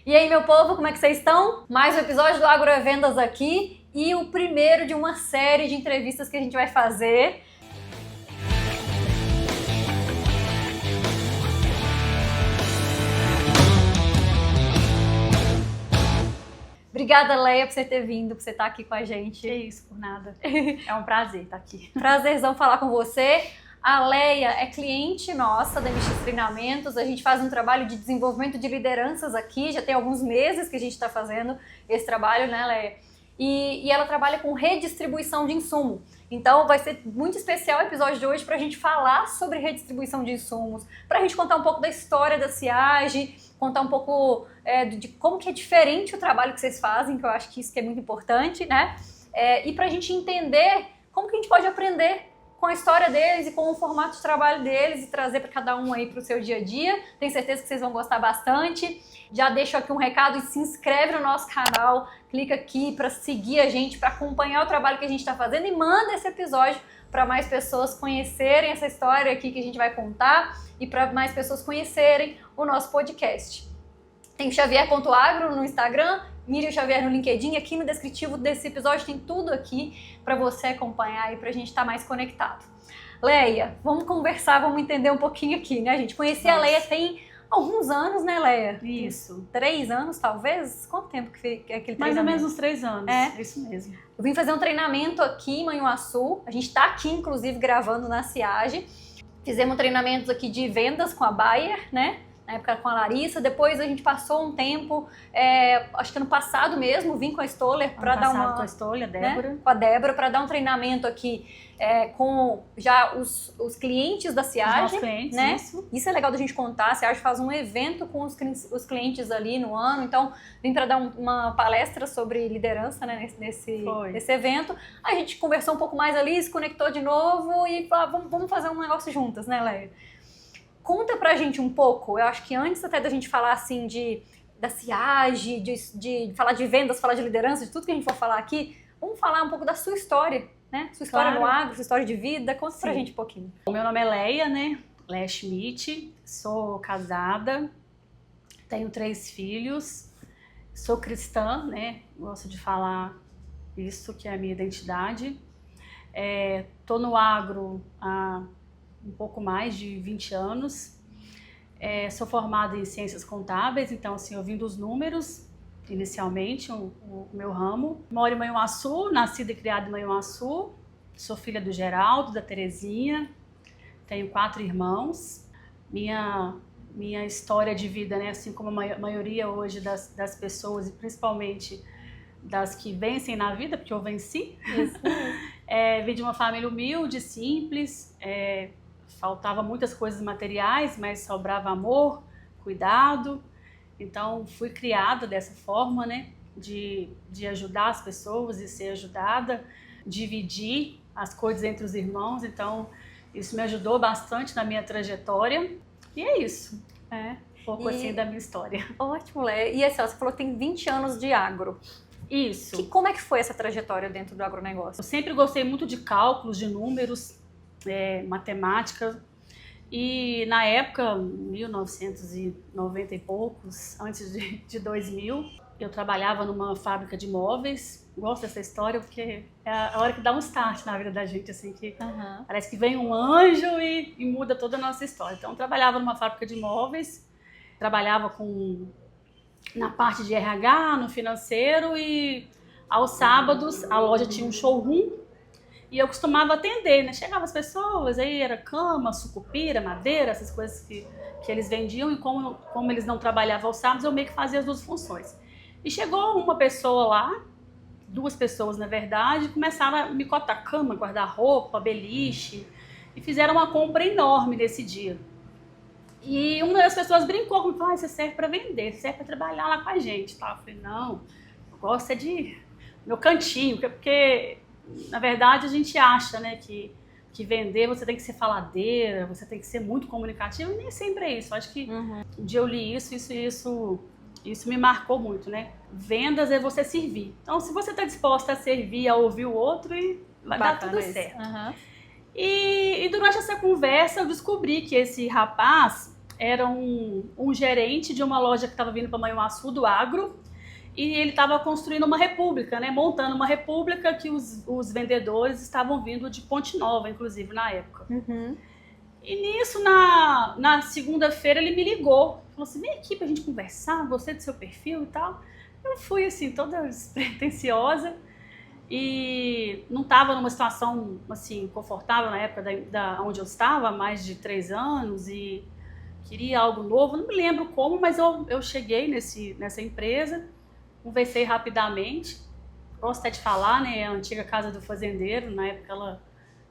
E aí, meu povo, como é que vocês estão? Mais um episódio do Agrovendas aqui e o primeiro de uma série de entrevistas que a gente vai fazer. Obrigada, Leia, por você ter vindo, por você estar aqui com a gente. Que isso, por nada. É um prazer estar aqui. Prazerzão falar com você. A Leia é cliente nossa da MX Treinamentos, a gente faz um trabalho de desenvolvimento de lideranças aqui, já tem alguns meses que a gente está fazendo esse trabalho, né, Leia? E ela trabalha com redistribuição de insumo. Então vai ser muito especial o episódio de hoje para a gente falar sobre redistribuição de insumos, para a gente contar um pouco da história da Siage, contar um pouco de como que é diferente o trabalho que vocês fazem, que eu acho que isso que é muito importante, né? E para a gente entender como que a gente pode aprender com a história deles e com o formato de trabalho deles e trazer para cada um aí para o seu dia a dia. Tenho certeza que vocês vão gostar bastante. Já deixo aqui um recado e se inscreve no nosso canal, clica aqui para seguir a gente, para acompanhar o trabalho que a gente está fazendo e manda esse episódio para mais pessoas conhecerem essa história aqui que a gente vai contar e para mais pessoas conhecerem o nosso podcast. Tem o Xavier.agro no Instagram, Miriam Xavier no LinkedIn, aqui no descritivo desse episódio tem tudo aqui para você acompanhar e para a gente estar mais conectado. Leia, vamos conversar, vamos entender um pouquinho aqui, né, gente? Conheci a Leia tem alguns anos, né, Leia? Isso. 3 anos, talvez? Quanto tempo que é aquele treinamento? Mais ou menos uns 3 anos, é isso mesmo. Eu vim fazer um treinamento aqui em Manhuaçu, a gente está aqui, inclusive, gravando na Siage. Fizemos treinamentos aqui de vendas com a Bayer, né? Na época com a Larissa, depois a gente passou um tempo, acho que ano passado mesmo, vim com a Stoller para dar uma... com a Stoller, Débora. Né? Com a Débora, para dar um treinamento aqui com já os clientes da Siage. Os nossos clientes, né? Isso é legal da gente contar, a Siage faz um evento com os clientes ali no ano, então vim para dar uma palestra sobre liderança, né, nesse evento. A gente conversou um pouco mais ali, se conectou de novo e falou, vamos fazer um negócio juntas, né, Leia? Conta pra gente um pouco, eu acho que antes até da gente falar assim da Siage, de falar de vendas, falar de liderança, de tudo que a gente for falar aqui, vamos falar um pouco da sua história, né? Sua história no agro, sua história de vida, conta pra gente um pouquinho. O meu nome é Leia, né? Leia Schmidt, sou casada, tenho 3 filhos, sou cristã, né? Gosto de falar isso, que é a minha identidade. Tô no agro há um pouco mais de 20 anos. Sou formada em ciências contábeis, então assim, eu vim dos números inicialmente, o meu ramo. Moro em Manhuaçu, nascida e criada em Manhuaçu. Sou filha do Geraldo, da Terezinha. Tenho 4 irmãos. Minha história de vida, né, assim como a maioria hoje das pessoas, e principalmente das que vencem na vida, porque eu venci. Vim de uma família humilde, simples, faltava muitas coisas materiais, mas sobrava amor, cuidado. Então, fui criada dessa forma, né? De ajudar as pessoas e ser ajudada, dividir as coisas entre os irmãos. Então, isso me ajudou bastante na minha trajetória. E é isso. Um pouco assim da minha história. Ótimo, Léa. E assim, você falou que tem 20 anos de agro. Isso. Como é que foi essa trajetória dentro do agronegócio? Eu sempre gostei muito de cálculos, de números, matemática. E na época, 1990 e poucos, antes de 2000, eu trabalhava numa fábrica de móveis. Gosto dessa história porque é a hora que dá um start na vida da gente, assim, que parece que vem um anjo e muda toda a nossa história. Então, eu trabalhava numa fábrica de móveis, trabalhava na parte de RH, no financeiro, e aos sábados a loja tinha um showroom e eu costumava atender, né? Chegavam as pessoas, aí era cama, sucupira, madeira, essas coisas que eles vendiam, e como eles não trabalhavam aos sábados, eu meio que fazia as 2 funções. E chegou uma pessoa lá, 2 pessoas na verdade, começaram a me cotar cama, guarda-roupa, beliche, e fizeram uma compra enorme nesse dia. E uma das pessoas brincou comigo, falou, você serve para vender, você serve para trabalhar lá com a gente. Tá? Eu falei, não, eu gosto de meu cantinho, porque na verdade a gente acha, né, que vender você tem que ser faladeira, você tem que ser muito comunicativo, e nem sempre é isso. Eu acho que um dia eu li isso me marcou muito, né? Vendas é você servir. Então, se você está disposta a servir, a ouvir o outro, vai dar tudo certo. E durante essa conversa eu descobri que esse rapaz era um gerente de uma loja que estava vindo para Manhuaçu, do agro, e ele estava construindo uma república, né? Montando uma república que os vendedores estavam vindo de Ponte Nova, inclusive, na época. Uhum. E nisso, na segunda-feira, ele me ligou. Falou assim, vem aqui pra gente conversar, gostei do seu perfil e tal. Eu fui, assim, toda despretensiosa e não estava numa situação, assim, confortável na época onde eu estava, há mais de 3 anos, e queria algo novo. Não me lembro como, mas eu cheguei nessa empresa, conversei rapidamente. Gosto até de falar, né, a antiga Casa do Fazendeiro, na época ela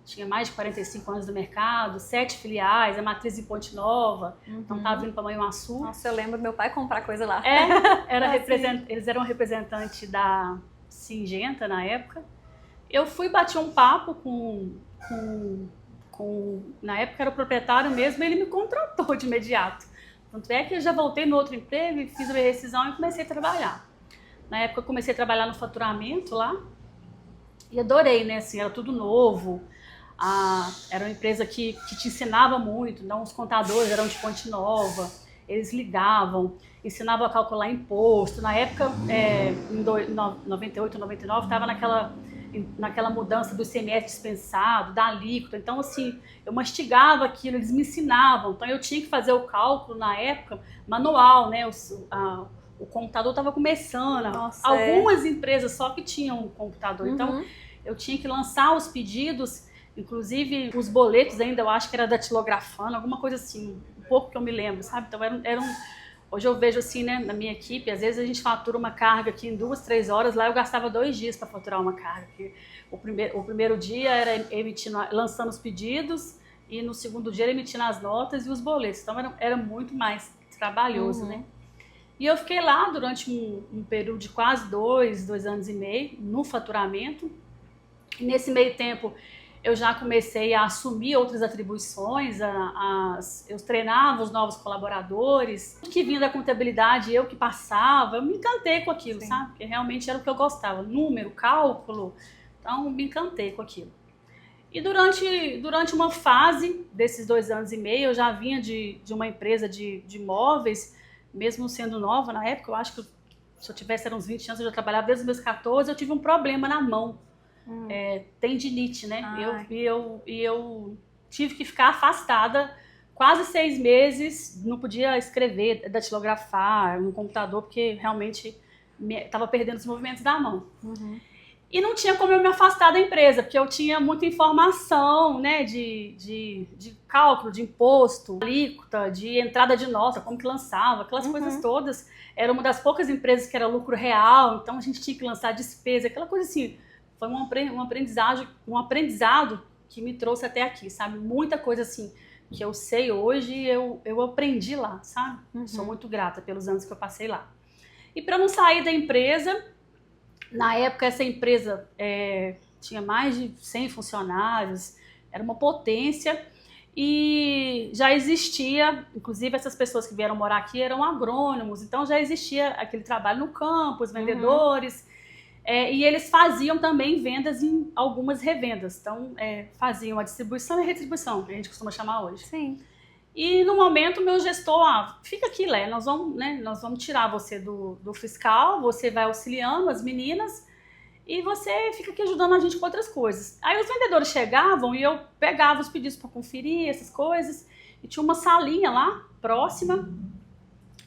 tinha mais de 45 anos no mercado, 7 filiais, a matriz em Ponte Nova, então estava vindo para Manhuaçu. Nossa, eu lembro meu pai comprar coisa lá. Eles eram representante da Singenta na época. Eu fui bater um papo na época era o proprietário mesmo, ele me contratou de imediato. Tanto é que eu já voltei no outro emprego e fiz a minha rescisão e comecei a trabalhar. Na época eu comecei a trabalhar no faturamento lá e adorei, né? Assim, era tudo novo. Era uma empresa que te ensinava muito, então os contadores eram de Ponte Nova, eles ligavam, ensinavam a calcular imposto. Na época, em 98, 99, estava naquela mudança do ICMS dispensado, da alíquota. Então, assim, eu mastigava aquilo, eles me ensinavam. Então, eu tinha que fazer o cálculo, na época, manual, né? O computador estava começando. Nossa, algumas empresas só que tinham um computador. Então, eu tinha que lançar os pedidos. Inclusive, os boletos ainda, eu acho que era datilografando, alguma coisa assim, um pouco que eu me lembro, sabe? Então, hoje eu vejo assim, né, na minha equipe, às vezes a gente fatura uma carga aqui em 2, 3 horas, lá eu gastava 2 dias para faturar uma carga. Porque o primeiro dia era lançando os pedidos e no segundo dia era emitindo as notas e os boletos. Então, era muito mais trabalhoso, né? E eu fiquei lá durante um período de quase 2 anos e meio, no faturamento. E nesse meio tempo, eu já comecei a assumir outras atribuições, eu treinava os novos colaboradores, o que vinha da contabilidade, eu que passava, eu me encantei com aquilo, sabe? Porque realmente era o que eu gostava, número, cálculo, então me encantei com aquilo. E durante uma fase desses 2 anos e meio, eu já vinha de uma empresa de imóveis, mesmo sendo nova na época, eu acho que se eu tivesse eram uns 20 anos, eu já trabalhava desde os meus 14, eu tive um problema na mão. Tendinite, né? Eu tive que ficar afastada quase 6 meses, não podia escrever, datilografar no computador, porque realmente estava perdendo os movimentos da mão. E não tinha como eu me afastar da empresa, porque eu tinha muita informação, né, de cálculo, de imposto, alíquota, de entrada de nota, como que lançava, aquelas coisas todas. Era uma das poucas empresas que era lucro real, então a gente tinha que lançar despesa, aquela coisa assim. Foi um aprendizado que me trouxe até aqui, sabe? Muita coisa assim que eu sei hoje, eu aprendi lá, sabe? Sou muito grata pelos anos que eu passei lá. E para não sair da empresa, na época essa empresa tinha mais de 100 funcionários, era uma potência e já existia, inclusive essas pessoas que vieram morar aqui eram agrônomos, então já existia aquele trabalho no campo, os vendedores. E eles faziam também vendas em algumas revendas. Então, faziam a distribuição e a retribuição, que a gente costuma chamar hoje. Sim. E no momento, meu gestor, fica aqui, Lé, nós vamos tirar você do fiscal, você vai auxiliando as meninas e você fica aqui ajudando a gente com outras coisas. Aí os vendedores chegavam e eu pegava os pedidos para conferir essas coisas. E tinha uma salinha lá, próxima.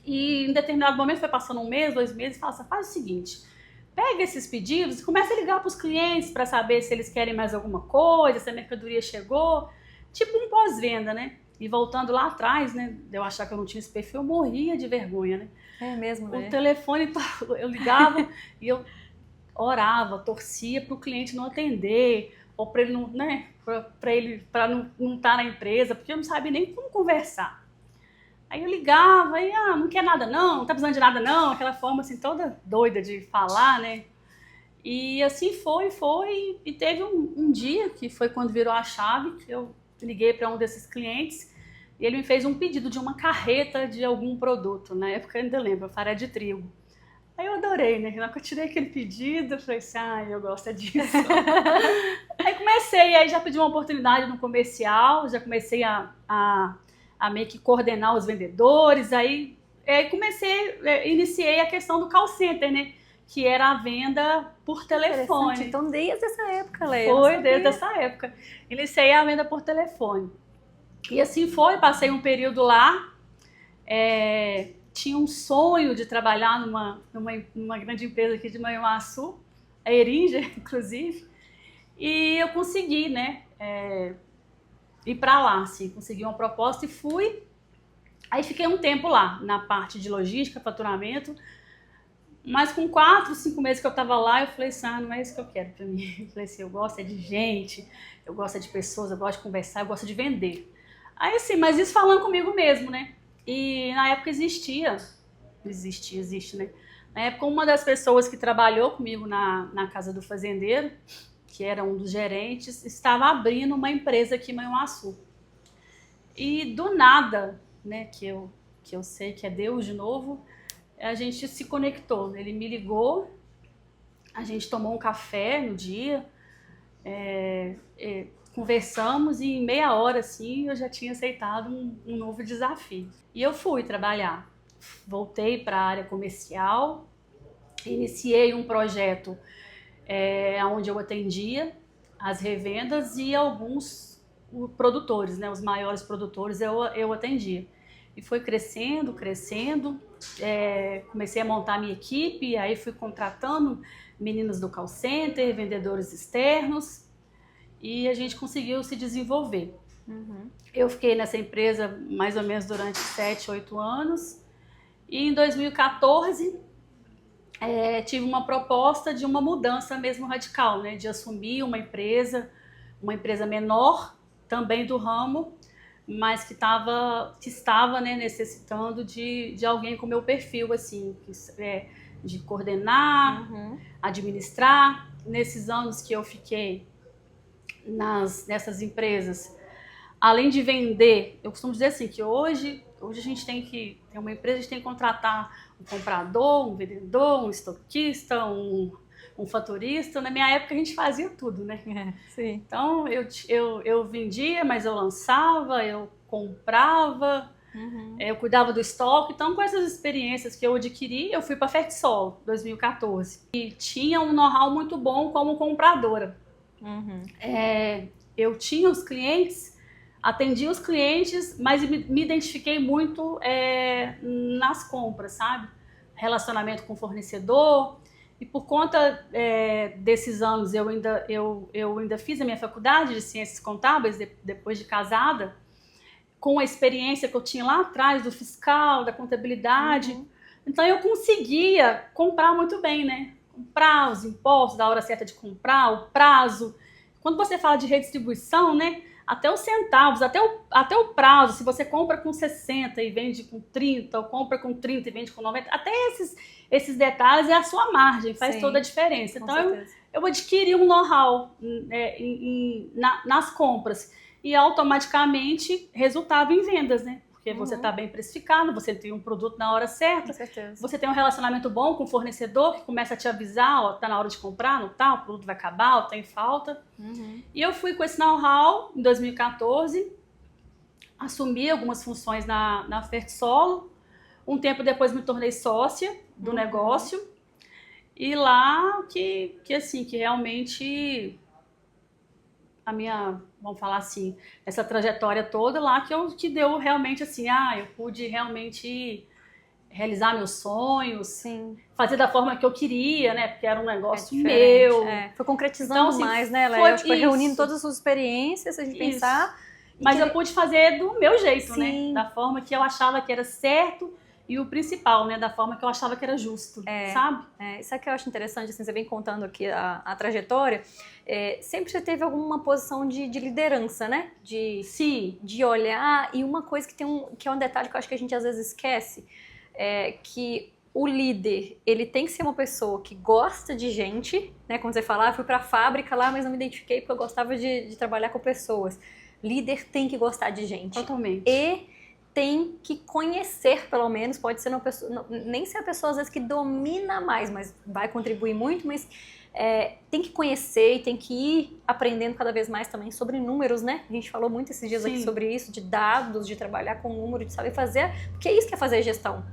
E em determinado momento, foi passando 1 mês, 2 meses, e fala assim, faz o seguinte... Pega esses pedidos e começa a ligar para os clientes para saber se eles querem mais alguma coisa, se a mercadoria chegou. Tipo um pós-venda, né? E voltando lá atrás, né? Eu achar que eu não tinha esse perfil, eu morria de vergonha, né? É mesmo, né? O telefone, eu ligava e eu orava, torcia para o cliente não atender, ou para ele não, né? Para não estar na empresa, porque eu não sabia nem como conversar. Aí eu ligava, e não quer nada não tá precisando de nada não, aquela forma assim toda doida de falar, né? E assim foi, e teve um dia que foi quando virou a chave, que eu liguei para um desses clientes e ele me fez um pedido de uma carreta de algum produto, na época eu ainda lembro, farinha de trigo. Aí eu adorei, né? Na hora que eu tirei aquele pedido, eu falei assim, eu gosto disso. Aí já pedi uma oportunidade no comercial, já comecei a a meio que coordenar os vendedores. Aí iniciei a questão do call center, né? Que era a venda por telefone. Então, desde essa época, Leia. Foi, desde essa época. Iniciei a venda por telefone. E assim foi, passei um período lá. Tinha um sonho de trabalhar numa grande empresa aqui de Manhuaçu, a Eringer, inclusive. E eu consegui, né? Ir para lá, assim. Consegui uma proposta e fui. Aí fiquei um tempo lá, na parte de logística, faturamento. Mas com 4, 5 meses que eu tava lá, eu falei assim, não é isso que eu quero pra mim. Eu falei assim, eu gosto de gente, eu gosto de pessoas, eu gosto de conversar, eu gosto de vender. Aí assim, mas isso falando comigo mesmo, né? E na época existe, né? Na época, uma das pessoas que trabalhou comigo na casa do fazendeiro, que era um dos gerentes, estava abrindo uma empresa aqui em Manhuaçu. E do nada, né, que eu sei que é Deus de novo, a gente se conectou. Ele me ligou, a gente tomou um café no dia, conversamos e em meia hora assim eu já tinha aceitado um novo desafio. E eu fui trabalhar. Voltei para a área comercial, iniciei um projeto onde eu atendia as revendas e alguns produtores, né, os maiores produtores eu atendia. E foi crescendo, comecei a montar a minha equipe, aí fui contratando meninos do call center, vendedores externos, e a gente conseguiu se desenvolver. Uhum. Eu fiquei nessa empresa mais ou menos durante 7, 8 anos, e em 2014 tive uma proposta de uma mudança mesmo radical, né, de assumir uma empresa menor, também do ramo, mas que estava né, necessitando de alguém com meu perfil, assim, de coordenar, administrar. Nesses anos que eu fiquei nessas empresas, além de vender, eu costumo dizer assim, que hoje a gente tem que ter uma empresa, a gente tem que contratar um comprador, um vendedor, um estoquista, um faturista. Na minha época a gente fazia tudo, né? Sim. Então eu vendia, mas eu lançava, eu comprava, eu cuidava do estoque. Então com essas experiências que eu adquiri, eu fui para a Fertisol 2014 e tinha um know-how muito bom como compradora. Eu tinha os clientes, atendia os clientes, mas me identifiquei muito nas compras, sabe? Relacionamento com o fornecedor. E por conta desses anos, eu ainda fiz a minha faculdade de Ciências Contábeis, depois de casada, com a experiência que eu tinha lá atrás do fiscal, da contabilidade. Então eu conseguia comprar muito bem, né? Comprar os impostos, da hora certa de comprar, o prazo. Quando você fala de redistribuição, né? Até os centavos, até o prazo, se você compra com 60 e vende com 30, ou compra com 30 e vende com 90, até esses detalhes é a sua margem, faz toda a diferença. Então eu adquiri um know-how nas compras e automaticamente resultava em vendas, né? Porque você está bem precificado, você tem um produto na hora certa, Com certeza. você tem um relacionamento bom com o fornecedor que começa a te avisar, ó, tá na hora de comprar, não tá, o produto vai acabar, ó, tá em falta. E eu fui com esse know-how em 2014, assumi algumas funções na Fertisol, um tempo depois me tornei sócia do negócio, e lá que realmente a minha, vamos falar assim, essa trajetória toda lá que deu realmente assim, eu pude realmente realizar meus sonhos, fazer da forma que eu queria, né? Porque era um negócio meu. Foi concretizando então, assim, mais, né, Leia? Foi reunindo todas as suas experiências, se a gente pensar. Mas eu pude fazer do meu jeito, né? Da forma que eu achava que era certo e o principal, né? Da forma que eu achava que era justo, sabe? Isso é que eu acho interessante, assim, você vem contando aqui a trajetória. Sempre você teve alguma posição de liderança, né? De olhar. E uma coisa que é um detalhe que eu acho que a gente às vezes esquece, é que o líder, ele tem que ser uma pessoa que gosta de gente, né? Quando você fala, eu fui pra fábrica lá, mas não me identifiquei porque eu gostava de trabalhar com pessoas. Líder tem que gostar de gente. Totalmente. E tem que conhecer, pelo menos, pode ser uma pessoa, nem ser a pessoa às vezes que domina mais, mas vai contribuir muito, mas tem que conhecer e tem que ir aprendendo cada vez mais também sobre números, né? A gente falou muito esses dias aqui sobre isso, de dados, de trabalhar com número, de saber fazer, porque é isso que é fazer gestão,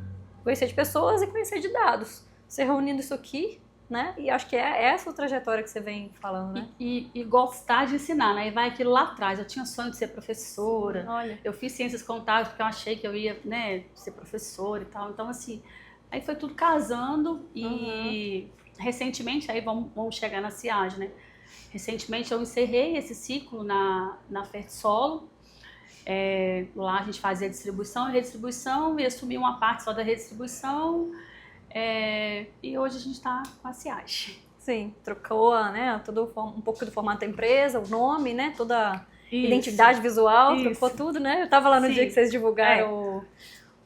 conhecer de pessoas e conhecer de dados. Você reunindo isso aqui, né? E acho que é essa a trajetória que você vem falando, né? E gostar de ensinar, né? E vai aquilo lá atrás. Eu tinha sonho de ser professora. Olha. Eu fiz ciências contábeis porque eu achei que eu ia, né, ser professora e tal. Então, assim, aí foi tudo casando e recentemente, aí vamos chegar na CIAGE, né? Recentemente eu encerrei esse ciclo na Fertisolo. Lá a gente fazia distribuição e redistribuição e assumi uma parte só da redistribuição. E hoje a gente está com a CIAGE. Sim, trocou, né, um pouco do formato da empresa, o nome, né, toda a identidade visual, trocou tudo, né? Eu tava lá no dia que vocês divulgaram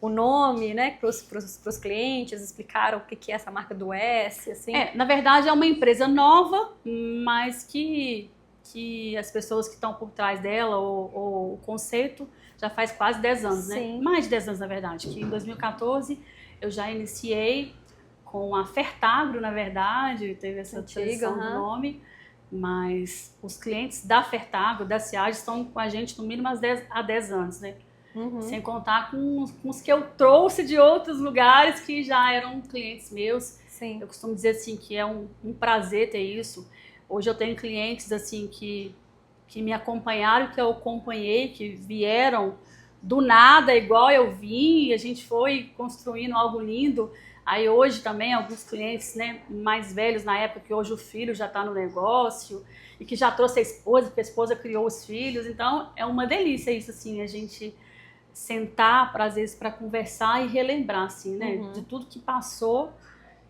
o nome, né, pros clientes, explicaram o que é essa marca do S, assim. Na verdade é uma empresa nova, mas que as pessoas que estão por trás dela, o conceito, já faz quase 10 anos, né? Sim. Mais de 10 anos, na verdade, que em 2014 eu já iniciei com a Fertagro, na verdade, teve essa transição do nome, mas os clientes da Fertagro, da CIAGE, estão com a gente no mínimo há 10 anos, né? Sem contar com os que eu trouxe de outros lugares que já eram clientes meus. Sim. Eu costumo dizer assim que é um prazer ter isso. Hoje eu tenho clientes assim que me acompanharam, que eu acompanhei, que vieram do nada, igual eu vim, e a gente foi construindo algo lindo. Aí hoje também alguns clientes, né, mais velhos na época, que hoje o filho já está no negócio e que já trouxe a esposa, porque a esposa criou os filhos. Então é uma delícia isso, assim, a gente sentar, às vezes, para conversar e relembrar, assim, né, de tudo que passou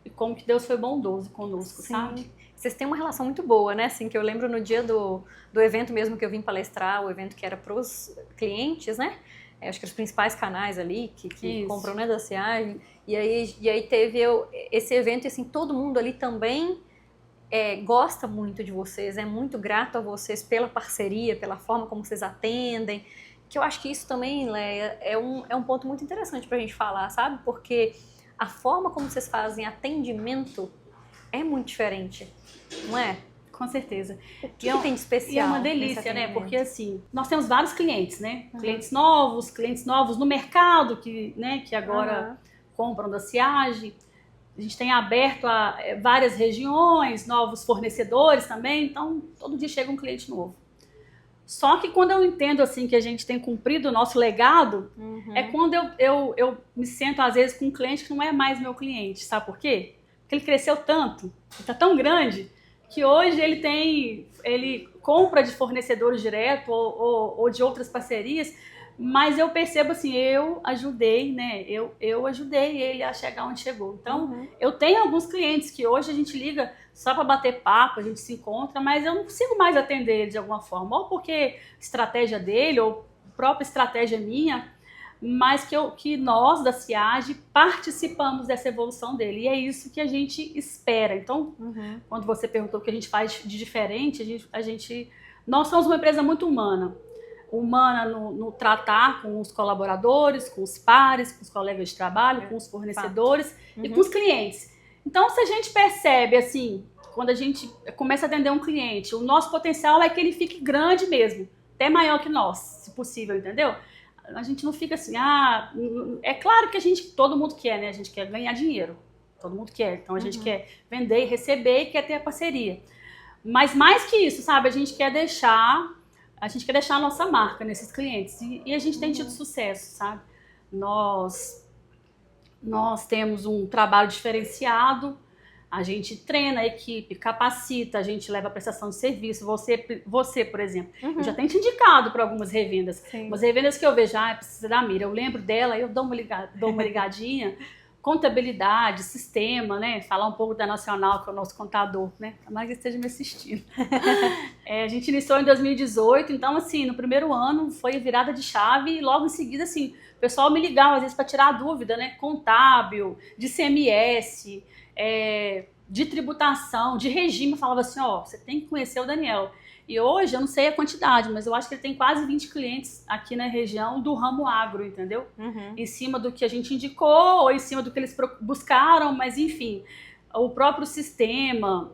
e como que Deus foi bondoso conosco, sabe? Vocês têm uma relação muito boa, né? Assim, que eu lembro no dia do evento mesmo que eu vim palestrar, o evento que era para os clientes, né? Acho que os principais canais ali que compram, né, da CIAGE. E aí teve esse evento e assim, todo mundo ali também gosta muito de vocês, é muito grato a vocês pela parceria, pela forma como vocês atendem. Que eu acho que isso também, Leia, é um ponto muito interessante pra gente falar, sabe? Porque a forma como vocês fazem atendimento é muito diferente, não é? Com certeza. O que tem de especial? E é uma delícia, né? Porque assim, nós temos vários clientes, né? Clientes novos no mercado que agora compram da CIAGE. A gente tem aberto a várias regiões, novos fornecedores também. Então, todo dia chega um cliente novo. Só que quando eu entendo assim que a gente tem cumprido o nosso legado, é quando eu me sento às vezes com um cliente que não é mais meu cliente. Sabe por quê? Porque ele cresceu tanto, ele está tão grande, que hoje ele compra de fornecedores direto ou de outras parcerias, mas eu percebo assim, eu ajudei, né? Eu ajudei ele a chegar onde chegou. Então, eu tenho alguns clientes que hoje a gente liga só para bater papo, a gente se encontra, mas eu não consigo mais atender ele de alguma forma, ou porque estratégia dele, ou própria estratégia minha, mas que nós, da CIAGE, participamos dessa evolução dele. E é isso que a gente espera. Então, quando você perguntou o que a gente faz de diferente, nós somos uma empresa muito humana. Humana no tratar com os colaboradores, com os pares, com os colegas de trabalho, com os fornecedores e com os clientes. Então, se a gente percebe, assim, quando a gente começa a atender um cliente, o nosso potencial é que ele fique grande mesmo, até maior que nós, se possível, entendeu? A gente não fica assim, é claro que todo mundo quer, né? A gente quer ganhar dinheiro, todo mundo quer. Então a gente quer vender e receber e quer ter a parceria. Mas mais que isso, sabe? A gente quer deixar a nossa marca nesses clientes. E a gente tem tido sucesso, sabe? Nós temos um trabalho diferenciado, a gente treina a equipe, capacita, a gente leva a prestação de serviço. Você, por exemplo, eu já tenho te indicado para algumas revendas. Sim. Umas revendas que eu vejo, precisa da Mira, eu lembro dela, eu dou uma ligadinha. Contabilidade, sistema, né? Falar um pouco da Nacional, que é o nosso contador, né? Tomara que esteja me assistindo. A gente iniciou em 2018, então, assim, no primeiro ano foi virada de chave e logo em seguida, assim, o pessoal me ligava, às vezes, para tirar a dúvida, né? Contábil, de CMS, de tributação, de regime, falava assim, ó, você tem que conhecer o Daniel. E hoje, eu não sei a quantidade, mas eu acho que ele tem quase 20 clientes aqui na região do ramo agro, entendeu? Em cima do que a gente indicou, ou em cima do que eles buscaram, mas enfim, o próprio sistema,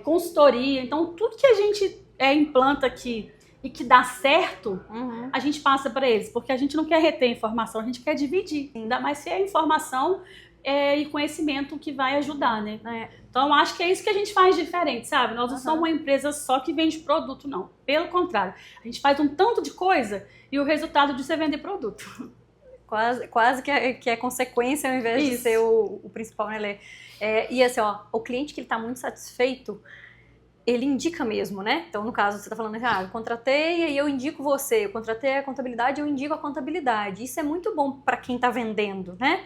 consultoria, então tudo que a gente implanta aqui e que dá certo, a gente passa para eles, porque a gente não quer reter informação, a gente quer dividir, ainda mais se é informação e conhecimento que vai ajudar, né? Então, eu acho que é isso que a gente faz diferente, sabe? Nós não somos uma empresa só que vende produto, não. Pelo contrário, a gente faz um tanto de coisa e o resultado disso é vender produto. Quase que é consequência ao invés de ser o principal, né, Lê? E assim, ó, o cliente que ele tá muito satisfeito, ele indica mesmo, né? Então, no caso, você tá falando assim, eu contratei e eu indico você, eu contratei a contabilidade, eu indico a contabilidade. Isso é muito bom para quem tá vendendo, né?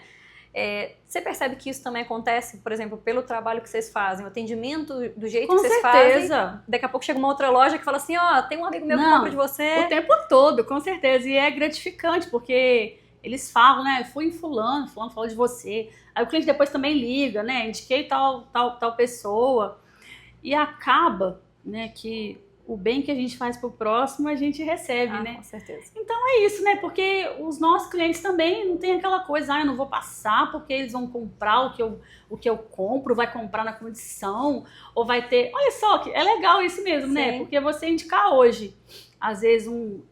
Você percebe que isso também acontece, por exemplo, pelo trabalho que vocês fazem, o atendimento do jeito que vocês fazem? Daqui a pouco chega uma outra loja que fala assim, tem um amigo meu que compra de você. O tempo todo, com certeza. E é gratificante, porque eles falam, né? Fui em fulano falou de você. Aí o cliente depois também liga, né? Indiquei tal pessoa. E acaba, né, que o bem que a gente faz pro próximo, a gente recebe, né? Com certeza. Então é isso, né? Porque os nossos clientes também não tem aquela coisa, eu não vou passar porque eles vão comprar o que eu compro, vai comprar na condição, ou vai ter... Olha só, que é legal isso mesmo, né? Porque você indicar hoje, às vezes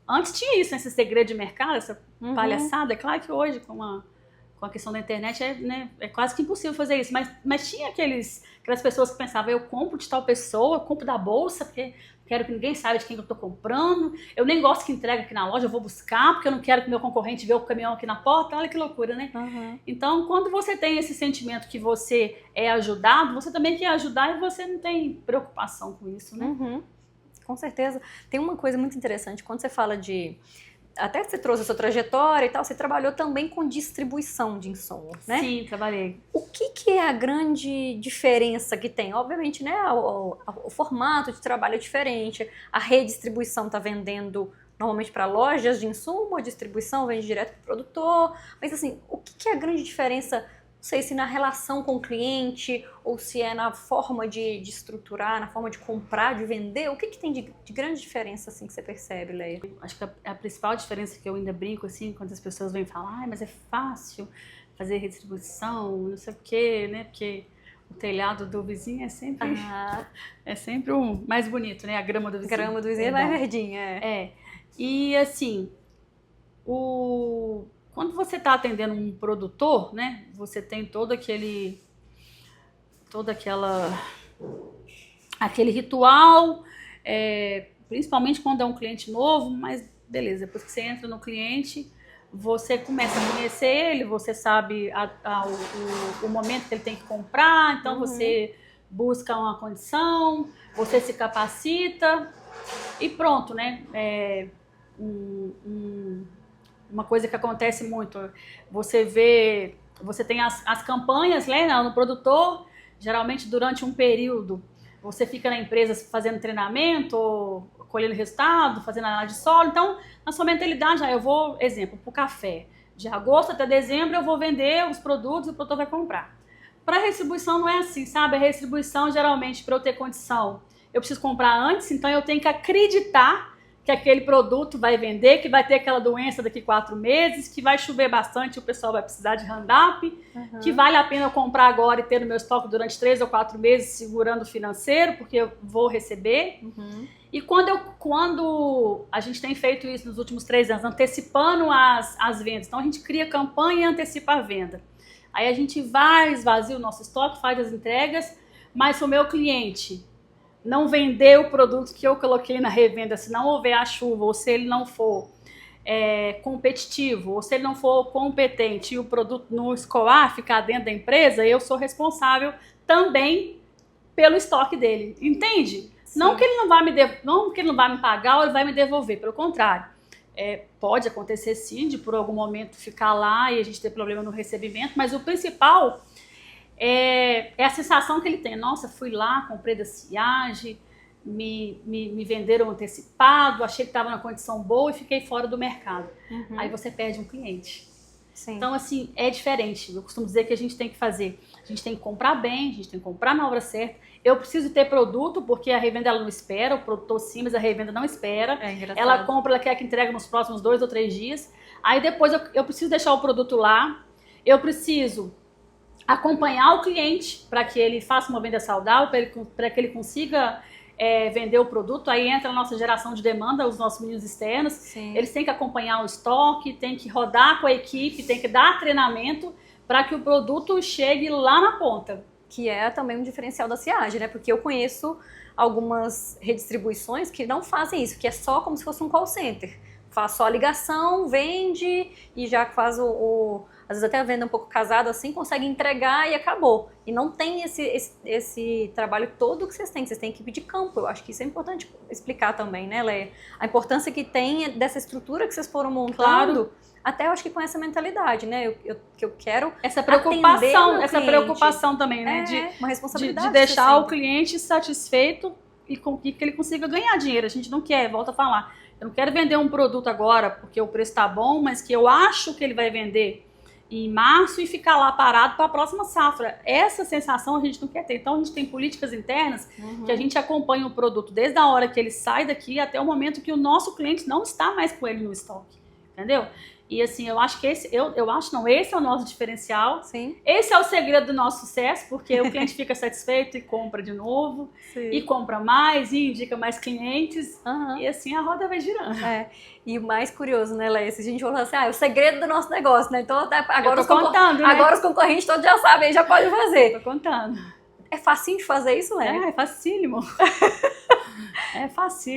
Antes tinha isso, né? Esse segredo de mercado, essa palhaçada. É claro que hoje, com a questão da internet, é quase que impossível fazer isso. Mas tinha aquelas pessoas que pensavam, eu compro de tal pessoa, eu compro da bolsa, porque quero que ninguém saiba de quem eu estou comprando, eu nem gosto que entregue aqui na loja, eu vou buscar, porque eu não quero que meu concorrente veja o caminhão aqui na porta. Olha que loucura, né? Então, quando você tem esse sentimento que você é ajudado, você também quer ajudar e você não tem preocupação com isso, né? Com certeza. Tem uma coisa muito interessante, quando você fala de... Até que você trouxe a sua trajetória e tal, você trabalhou também com distribuição de insumos, né? Sim, trabalhei. O que é a grande diferença que tem? Obviamente, né, o formato de trabalho é diferente, a redistribuição está vendendo normalmente para lojas de insumo, a distribuição vende direto para o produtor, mas assim, o que é a grande diferença? Não sei se na relação com o cliente ou se é na forma de estruturar, na forma de comprar, de vender. O que tem de grande diferença assim que você percebe, Leia? Acho que a principal diferença que eu ainda brinco assim, quando as pessoas vêm falar, mas é fácil fazer redistribuição, não sei o quê, né? Porque o telhado do vizinho é sempre o mais bonito, né? A grama do vizinho. A grama do vizinho é mais verdinha, E assim, quando você está atendendo um produtor, né, você tem aquele ritual, principalmente quando é um cliente novo, mas beleza, depois que você entra no cliente, você começa a conhecer ele, você sabe o momento que ele tem que comprar, então você busca uma condição, você se capacita e pronto, né? Uma coisa que acontece muito, você tem as campanhas, né, no produtor, geralmente durante um período, você fica na empresa fazendo treinamento, colhendo resultado, fazendo análise de solo, então, na sua mentalidade, eu vou, exemplo, para o café, de agosto até dezembro eu vou vender os produtos e o produtor vai comprar. Para a restribuição não é assim, sabe? A restribuição, geralmente, para eu ter condição, eu preciso comprar antes, então eu tenho que acreditar que aquele produto vai vender, que vai ter aquela doença daqui 4 meses, que vai chover bastante e o pessoal vai precisar de hand-up, que vale a pena eu comprar agora e ter no meu estoque durante 3 ou 4 meses segurando o financeiro, porque eu vou receber. E quando a gente tem feito isso nos últimos 3 anos, antecipando as vendas, então a gente cria campanha e antecipa a venda. Aí a gente vai, esvazia o nosso estoque, faz as entregas, mas se o meu cliente não vender o produto que eu coloquei na revenda, se não houver a chuva, ou se ele não for competitivo, ou se ele não for competente e o produto não escoar, ficar dentro da empresa, eu sou responsável também pelo estoque dele, entende? Não que ele não vai me pagar ou ele vai me devolver, pelo contrário. Pode acontecer sim, de por algum momento ficar lá e a gente ter problema no recebimento, mas o principal é a sensação que ele tem. Nossa, fui lá, comprei da Ciage, me venderam antecipado, achei que estava na condição boa e fiquei fora do mercado. Aí você perde um cliente. Sim. Então, assim, é diferente. Eu costumo dizer que a gente tem que comprar bem, a gente tem que comprar na hora certa. Eu preciso ter produto, porque a revenda ela não espera, o produtor sim, mas a revenda não espera. É engraçado. Ela compra, ela quer que entregue nos próximos 2 ou 3 dias. Aí depois eu preciso deixar o produto lá, eu preciso acompanhar o cliente para que ele faça uma venda saudável, para que ele consiga vender o produto. Aí entra a nossa geração de demanda, os nossos meninos externos. Sim. Eles têm que acompanhar o estoque, tem que rodar com a equipe, tem que dar treinamento para que o produto chegue lá na ponta. Que é também um diferencial da Ciage, né? Porque eu conheço algumas redistribuições que não fazem isso, que é só como se fosse um call center. Faz só a ligação, vende e já faz às vezes até a venda um pouco casada assim, consegue entregar e acabou. E não tem esse trabalho todo que vocês têm equipe de campo. Eu acho que isso é importante explicar também, né, Leia? A importância que tem dessa estrutura que vocês foram montando, Claro. até eu acho que com essa mentalidade, né? Eu quero Essa atender preocupação, meu essa cliente. preocupação também, né? Uma responsabilidade. De deixar o cliente satisfeito e que ele consiga ganhar dinheiro. A gente não quer, volta a falar, eu não quero vender um produto agora porque o preço está bom, mas que eu acho que ele vai vender em março e ficar lá parado para a próxima safra. Essa sensação a gente não quer ter. Então a gente tem políticas internas que a gente acompanha o produto desde a hora que ele sai daqui até o momento que o nosso cliente não está mais com ele no estoque. Entendeu? E assim, eu acho que esse é o nosso diferencial. Sim. Esse é o segredo do nosso sucesso, porque o cliente fica satisfeito e compra de novo, Sim. e compra mais, e indica mais clientes, e assim a roda vai girando. E o mais curioso, né, Leia? Se a gente falar assim, é o segredo do nosso negócio, né? Então agora, agora os concorrentes todos já sabem, já podem fazer. Tô contando. É facinho de fazer isso, Leia? É facílimo. É fácil.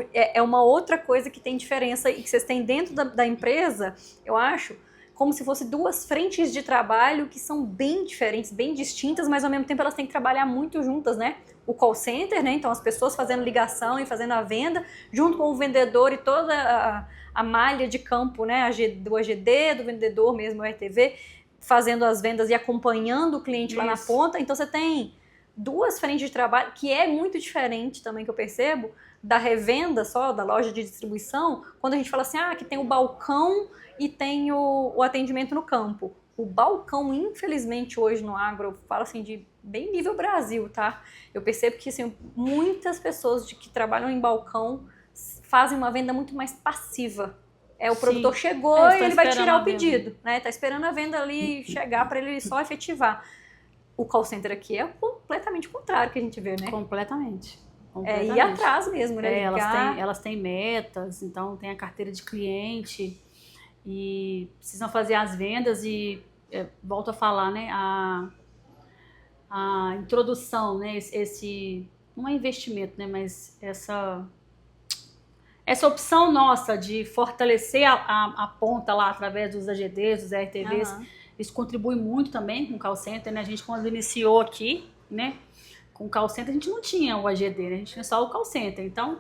É uma outra coisa que tem diferença e que vocês têm dentro da empresa, eu acho, como se fosse duas frentes de trabalho que são bem diferentes, bem distintas, mas ao mesmo tempo elas têm que trabalhar muito juntas, né? O call center, né? Então as pessoas fazendo ligação e fazendo a venda, junto com o vendedor e toda a malha de campo, né? Do AGD, do vendedor mesmo, o RTV, fazendo as vendas e acompanhando o cliente lá na ponta. Então você tem duas frentes de trabalho, que é muito diferente também, que eu percebo, da revenda só, da loja de distribuição, quando a gente fala assim, que tem o balcão e tem o atendimento no campo. O balcão, infelizmente, hoje no agro, eu falo assim, de bem nível Brasil, tá? Eu percebo que, assim, muitas pessoas que trabalham em balcão fazem uma venda muito mais passiva. O produtor chegou e ele vai tirar o pedido, né? Tá esperando a venda ali chegar para ele só efetivar. O call center aqui é completamente o contrário que a gente vê, né? Completamente. Ir atrás mesmo, né? Elas têm metas, então tem a carteira de cliente e precisam fazer as vendas e, volto a falar, né? A introdução, né? Não é investimento, né? Mas essa opção nossa de fortalecer a ponta lá através dos AGDs, dos RTVs, isso contribui muito também com o call center, né? A gente, quando iniciou aqui, né? Com o call center, a gente não tinha o AGD, né? A gente tinha só o call center. Então,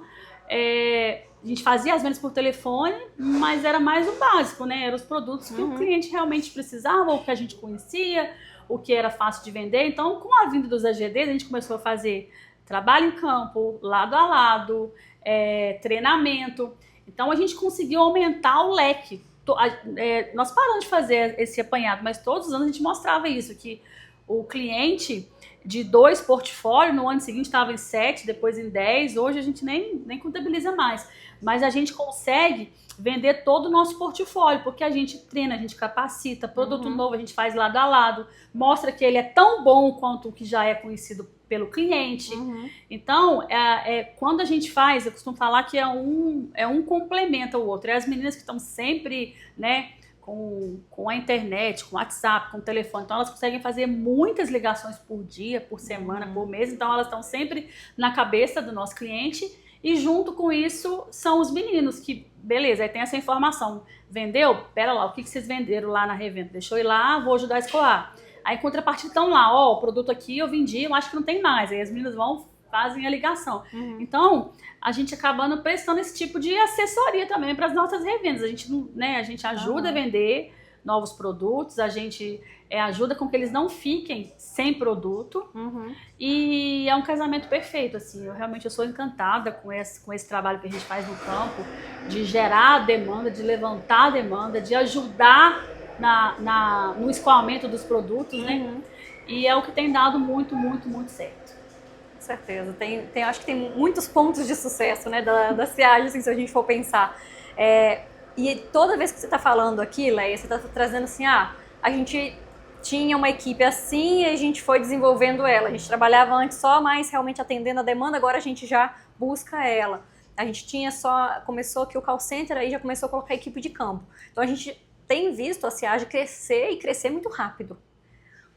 a gente fazia as vendas por telefone, mas era mais o básico, né? Eram os produtos que o cliente realmente precisava, ou que a gente conhecia, o que era fácil de vender. Então, com a vinda dos AGDs, a gente começou a fazer trabalho em campo, lado a lado, treinamento. Então, a gente conseguiu aumentar o leque. Nós paramos de fazer esse apanhado, mas todos os anos a gente mostrava isso, que o cliente de 2 portfólios, no ano seguinte estava em 7, depois em 10, hoje a gente nem contabiliza mais, mas a gente consegue vender todo o nosso portfólio, porque a gente treina, a gente capacita, produto novo a gente faz lado a lado, mostra que ele é tão bom quanto o que já é conhecido pelo cliente. Então, quando a gente faz, eu costumo falar que um complementa o outro. E as meninas que estão sempre, né, com a internet, com o WhatsApp, com o telefone, então elas conseguem fazer muitas ligações por dia, por semana, por mês, então elas estão sempre na cabeça do nosso cliente. E junto com isso são os meninos que, beleza, aí tem essa informação. Vendeu? Pera lá, o que vocês venderam lá na revenda? Deixa eu ir lá, vou ajudar a escoar. Aí, em contrapartida, estão lá, o produto aqui eu vendi, eu acho que não tem mais. Aí as meninas fazem a ligação. Então, a gente acabando prestando esse tipo de assessoria também para as nossas revendas. A gente ajuda a vender novos produtos, a gente ajuda com que eles não fiquem sem produto. E é um casamento perfeito, assim. Eu sou encantada com esse trabalho que a gente faz no campo, de gerar a demanda, de levantar a demanda, de ajudar no escoamento dos produtos, né? E é o que tem dado muito, muito, muito certo. Com certeza. Acho que tem muitos pontos de sucesso, né, da Ciage, assim, se a gente for pensar. E toda vez que você está falando aqui, Leia, você está trazendo assim, a gente tinha uma equipe assim e a gente foi desenvolvendo ela. A gente trabalhava antes só mais realmente atendendo a demanda, agora a gente já busca ela. A gente começou aqui o call center, aí já começou a colocar a equipe de campo. Então a gente tem visto a Ciage crescer e crescer muito rápido.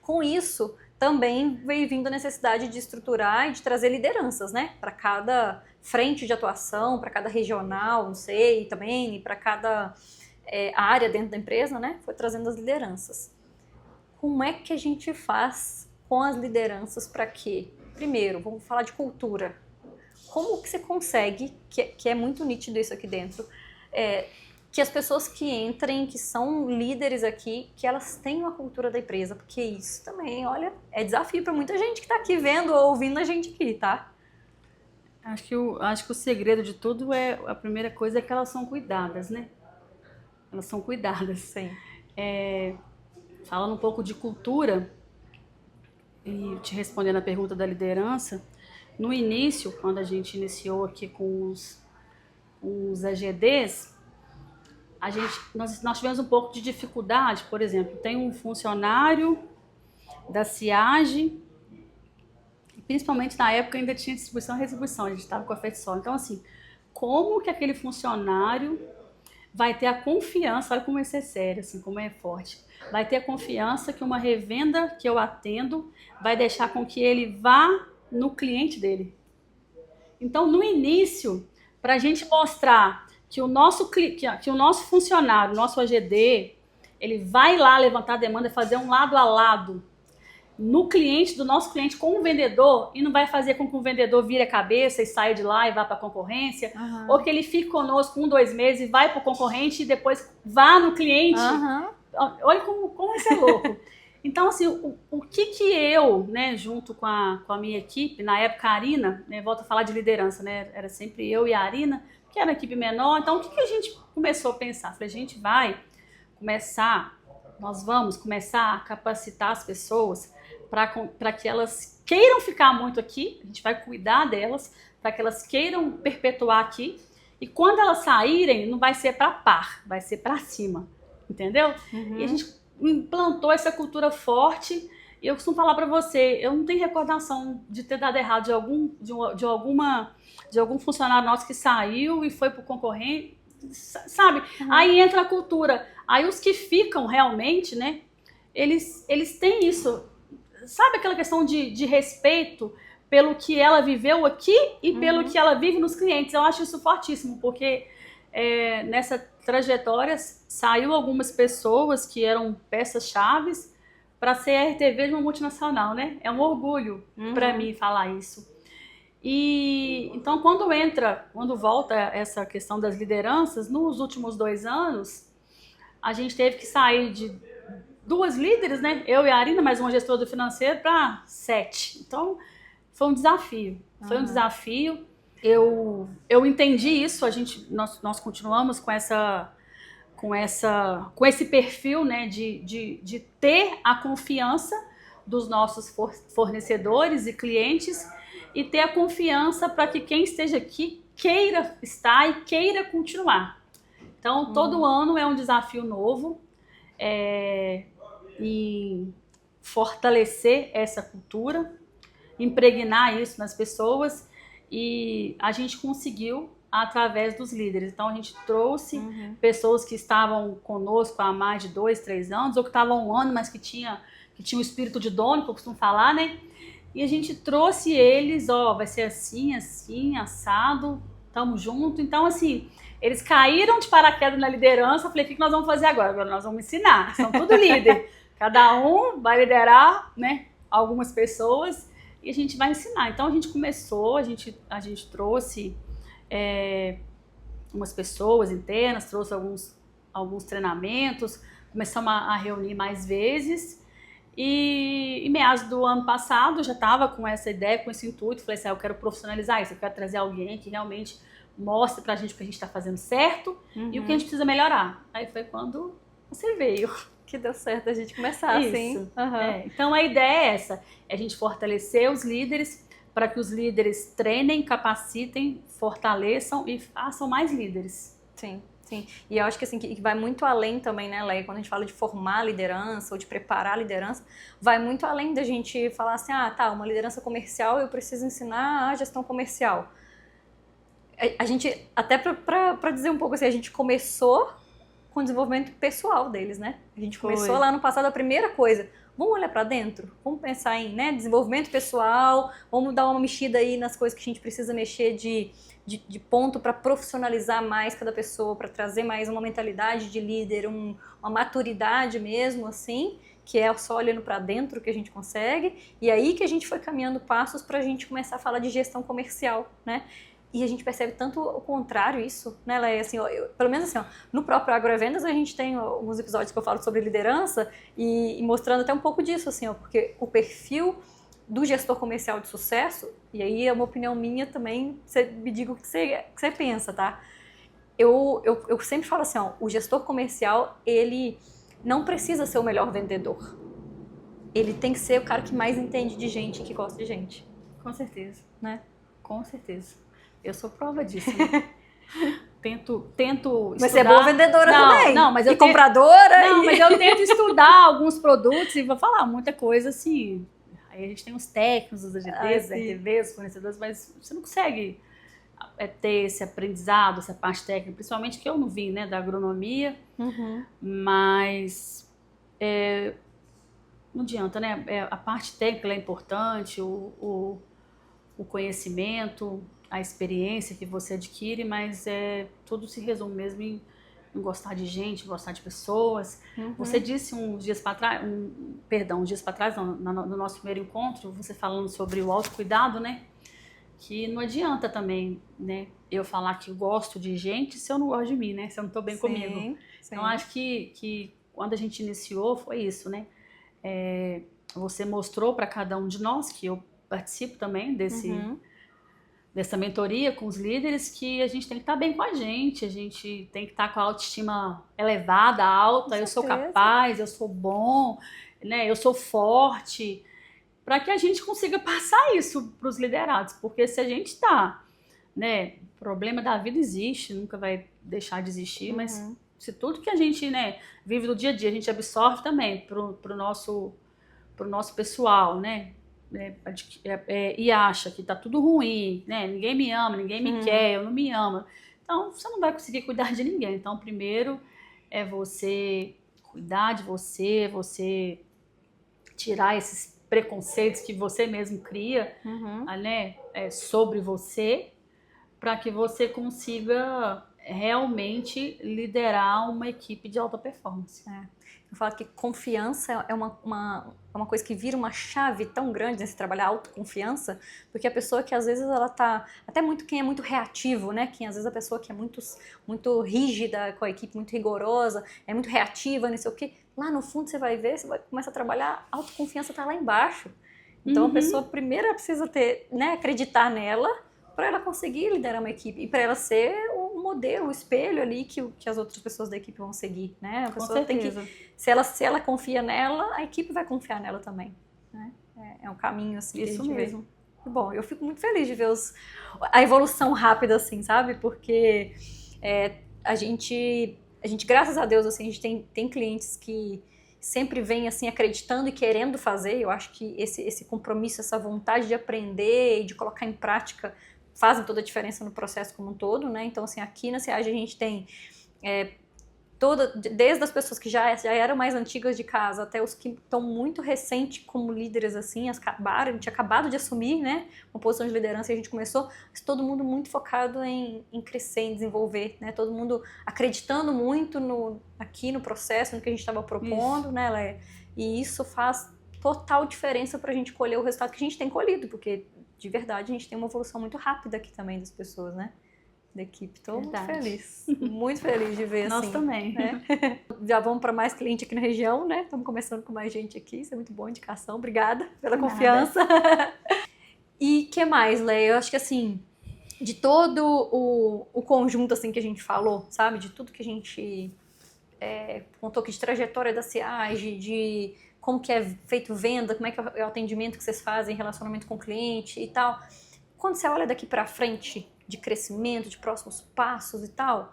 Com isso, também veio vindo a necessidade de estruturar e de trazer lideranças, né? Para cada frente de atuação, para cada regional, não sei, também, para cada área dentro da empresa, né? Foi trazendo as lideranças. Como é que a gente faz com as lideranças para quê? Primeiro, vamos falar de cultura. Como que você consegue, que é muito nítido isso aqui dentro, que as pessoas que entrem, que são líderes aqui, que elas tenham a cultura da empresa, porque isso também, olha, é desafio para muita gente que está aqui vendo ou ouvindo a gente aqui, tá? Acho que o segredo de tudo a primeira coisa é que elas são cuidadas, né? Elas são cuidadas. Sim. Falando um pouco de cultura, e te respondendo a pergunta da liderança, no início, quando a gente iniciou aqui com os EGDs, nós tivemos um pouco de dificuldade. Por exemplo, tem um funcionário da Ciage, principalmente na época ainda tinha distribuição e retribuição, a gente estava com a FETSOL. Então, assim, como que aquele funcionário vai ter a confiança, olha como isso é sério, assim, como é forte, vai ter a confiança que uma revenda que eu atendo vai deixar com que ele vá no cliente dele. Então, no início, para a gente mostrar que o nosso funcionário, o nosso AGD, ele vai lá levantar a demanda e fazer um lado a lado no cliente, do nosso cliente com o vendedor, e não vai fazer com que o vendedor vire a cabeça e saia de lá e vá para a concorrência, ou que ele fique conosco 1-2 meses e vai para o concorrente e depois vá no cliente. Olha como isso é louco. Então, assim, o que eu, né, junto com a minha equipe, na época a Arina, né, volto a falar de liderança, né, era sempre eu e a Arina, que era uma equipe menor. Então, o que a gente começou a pensar? Falei, nós vamos começar a capacitar as pessoas para que elas queiram ficar muito aqui, a gente vai cuidar delas, para que elas queiram perpetuar aqui, e quando elas saírem, não vai ser para par, vai ser para cima, entendeu? E a gente implantou essa cultura forte, e eu costumo falar para você, eu não tenho recordação de ter dado errado de algum funcionário nosso que saiu e foi para o concorrente, sabe? Aí entra a cultura. Aí os que ficam realmente, né, eles têm isso. Sabe aquela questão de respeito pelo que ela viveu aqui e pelo que ela vive nos clientes? Eu acho isso fortíssimo, porque nessa trajetória saiu algumas pessoas que eram peças-chaves para ser a RTV de uma multinacional, né? É um orgulho para mim falar isso. E então, quando volta essa questão das lideranças, nos últimos 2 anos, a gente teve que sair de 2 líderes, né? Eu e a Arina, mais uma gestora do financeiro, para 7. Então, foi um desafio. Foi um desafio. Eu entendi isso. Nós continuamos com esse perfil, né? De ter a confiança dos nossos fornecedores e clientes, e ter a confiança para que quem esteja aqui queira estar e queira continuar. Então, todo ano é um desafio novo, e fortalecer essa cultura, impregnar isso nas pessoas, e a gente conseguiu através dos líderes. Então, a gente trouxe pessoas que estavam conosco há mais de 2, 3 anos, ou que estavam 1 ano, mas que tinha o espírito de dono, que eu costumo falar, né? E a gente trouxe eles, vai ser assim, assim, assado, tamo junto. Então, assim, eles caíram de paraquedas na liderança. Eu falei, o que nós vamos fazer agora? Agora nós vamos ensinar, são tudo líder. Cada um vai liderar, né, algumas pessoas, e a gente vai ensinar. Então, a gente começou, a gente trouxe umas pessoas internas, trouxe alguns treinamentos, começamos a reunir mais vezes. E em meados do ano passado, eu já estava com essa ideia, com esse intuito. Falei assim, eu quero profissionalizar isso, eu quero trazer alguém que realmente mostre pra gente o que a gente está fazendo certo e o que a gente precisa melhorar. Aí foi quando você veio. Que deu certo a gente começar assim. Isso. Então a ideia é essa, é a gente fortalecer os líderes para que os líderes treinem, capacitem, fortaleçam e façam mais líderes. Sim. Sim, e eu acho que assim, que vai muito além também, né, Leia? Quando a gente fala de formar liderança ou de preparar a liderança, vai muito além da gente falar assim, uma liderança comercial, eu preciso ensinar a gestão comercial. A gente, até para dizer um pouco assim, a gente começou com o desenvolvimento pessoal deles, né? A gente começou lá no passado, a primeira coisa, vamos olhar para dentro, vamos pensar em, né, desenvolvimento pessoal, vamos dar uma mexida aí nas coisas que a gente precisa mexer de ponto para profissionalizar mais cada pessoa, para trazer mais uma mentalidade de líder, uma maturidade mesmo, assim, que é só olhando para dentro que a gente consegue, e aí que a gente foi caminhando passos para a gente começar a falar de gestão comercial, né? E a gente percebe tanto o contrário isso, né, Leia? Assim, pelo menos assim, no próprio Agrovendas a gente tem alguns episódios que eu falo sobre liderança e mostrando até um pouco disso, assim, porque o perfil do gestor comercial de sucesso, e aí é uma opinião minha também, você me diga o que você pensa, tá? Eu sempre falo assim, o gestor comercial, ele não precisa ser o melhor vendedor. Ele tem que ser o cara que mais entende de gente e que gosta de gente. Com certeza. Né? Com certeza. Eu sou prova disso, né? Tento estudar. Mas você é boa vendedora também. Não, mas eu compradora. Não, mas eu tento estudar alguns produtos e vou falar muita coisa assim. Aí a gente tem os técnicos, os AGTs, os RTVs, os fornecedores, mas você não consegue ter esse aprendizado, essa parte técnica, principalmente que eu não vim, né, da agronomia, mas não adianta, né? A parte técnica é importante, o conhecimento, a experiência que você adquire, mas tudo se resume mesmo em gostar de gente, gostar de pessoas. Você disse uns dias para trás, no nosso primeiro encontro, você falando sobre o autocuidado, né? Que não adianta também, né, eu falar que gosto de gente se eu não gosto de mim, né? Se eu não estou bem comigo. Sim. Então, acho que quando a gente iniciou, foi isso, né? Você mostrou para cada um de nós, que eu participo também dessa mentoria com os líderes, que a gente tem que estar bem com a gente tem que estar com a autoestima elevada, alta, eu sou capaz, eu sou bom, né? Eu sou forte, para que a gente consiga passar isso para os liderados, porque se a gente está, né, problema da vida existe, nunca vai deixar de existir, mas se tudo que a gente, né, vive no dia a dia, a gente absorve também pro nosso pessoal, né, e acha que tá tudo ruim, né, ninguém me ama, ninguém me quer, eu não me amo, então você não vai conseguir cuidar de ninguém. Então primeiro é você cuidar de você tirar esses preconceitos que você mesmo cria, né, sobre você, para que você consiga realmente liderar uma equipe de alta performance. Eu falo que confiança é uma coisa que vira uma chave tão grande nesse trabalhar autoconfiança, porque a pessoa que às vezes ela tá, até muito quem é muito reativo, né, quem às vezes a pessoa que é muito rígida com a equipe, muito rigorosa, é muito reativa, não sei o quê, lá no fundo você vai ver, você vai começar a trabalhar, a autoconfiança tá lá embaixo. Então a pessoa primeiro precisa ter, né, acreditar nela, para ela conseguir liderar uma equipe e para ela ser o modelo, o espelho ali que as outras pessoas da equipe vão seguir, né? A pessoa tem que, se ela confia nela, a equipe vai confiar nela também, né? É um caminho assim. Isso mesmo. Bom, eu fico muito feliz de ver a evolução rápida assim, sabe? Porque a gente, graças a Deus, assim, a gente tem clientes que sempre vem assim acreditando e querendo fazer. Eu acho que esse compromisso, essa vontade de aprender e de colocar em prática fazem toda a diferença no processo como um todo, né? Então, assim, aqui na SEAGE a gente tem desde as pessoas que já eram mais antigas de casa até os que estão muito recentes como líderes, assim, a gente acabado de assumir, né, uma posição de liderança e a gente começou, mas todo mundo muito focado em crescer, em desenvolver, né? Todo mundo acreditando muito aqui no processo, no que a gente estava propondo, né, Léa? E isso faz total diferença para a gente colher o resultado que a gente tem colhido, porque de verdade a gente tem uma evolução muito rápida aqui também das pessoas, né? da equipe. Estou Verdade. muito feliz de ver Nós assim. também. Né? Já vamos para mais cliente aqui na região, né? Estamos começando com mais gente aqui, isso é muito bom, indicação. Obrigada pela confiança. E que mais, Leia? Eu acho que assim, de todo o conjunto assim que a gente falou, sabe? De tudo que a gente contou aqui de trajetória da Ciage, de como que é feito venda, como é que é o atendimento que vocês fazem, relacionamento com o cliente e tal. Quando você olha daqui para frente, de crescimento, de próximos passos e tal,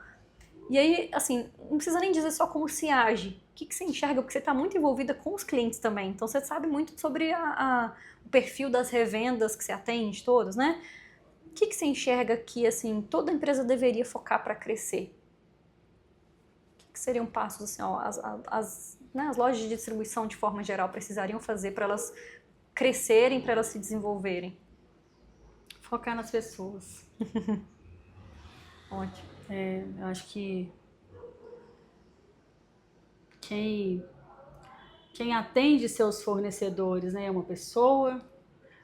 e aí, assim, não precisa nem dizer só como se age. O que você enxerga? Porque você está muito envolvida com os clientes também. Então, você sabe muito sobre o perfil das revendas que você atende, todos, né? O que você enxerga que, assim, toda empresa deveria focar para crescer? O que seriam passos, assim, ó, as lojas de distribuição, de forma geral, precisariam fazer para elas crescerem, para elas se desenvolverem? Focar nas pessoas. Ótimo. Eu acho que quem atende seus fornecedores, né, é uma pessoa.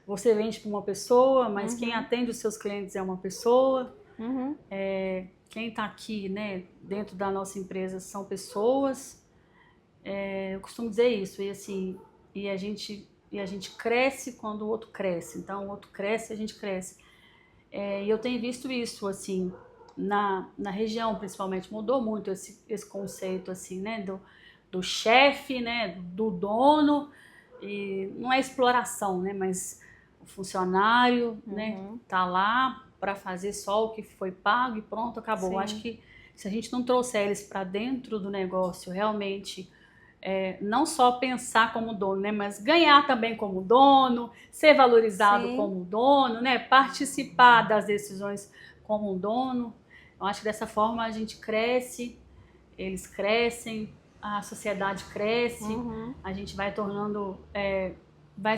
Você vende para uma pessoa, mas quem atende os seus clientes é uma pessoa. Quem está aqui, né, dentro da nossa empresa são pessoas. Eu costumo dizer isso, e assim, a gente cresce quando o outro cresce. Então, o outro cresce, a gente cresce. E eu tenho visto isso, assim, na região, principalmente, mudou muito esse conceito, assim, né, do chefe, né, do dono, e não é exploração, né, mas o funcionário, né, tá lá para fazer só o que foi pago e pronto, acabou. Sim. Acho que se a gente não trouxer eles para dentro do negócio, realmente, não só pensar como dono, né, mas ganhar também como dono, ser valorizado Sim. como dono, né, participar das decisões como um dono. Eu acho que dessa forma a gente cresce, eles crescem, a sociedade cresce, a gente vai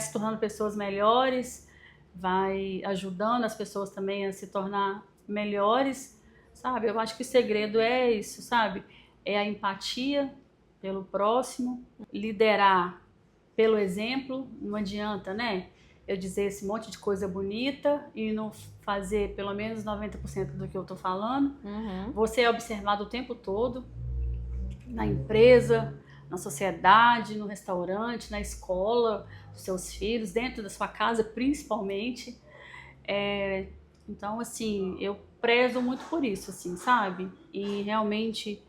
se tornando pessoas melhores, vai ajudando as pessoas também a se tornar melhores, sabe? Eu acho que o segredo é isso, sabe? É a empatia pelo próximo, liderar pelo exemplo. Não adianta, né, eu dizer esse monte de coisa bonita e não fazer pelo menos 90% do que eu tô falando. Você é observado o tempo todo, na empresa, na sociedade, no restaurante, na escola dos seus filhos, dentro da sua casa principalmente. Então, assim, eu prezo muito por isso, assim, sabe? E realmente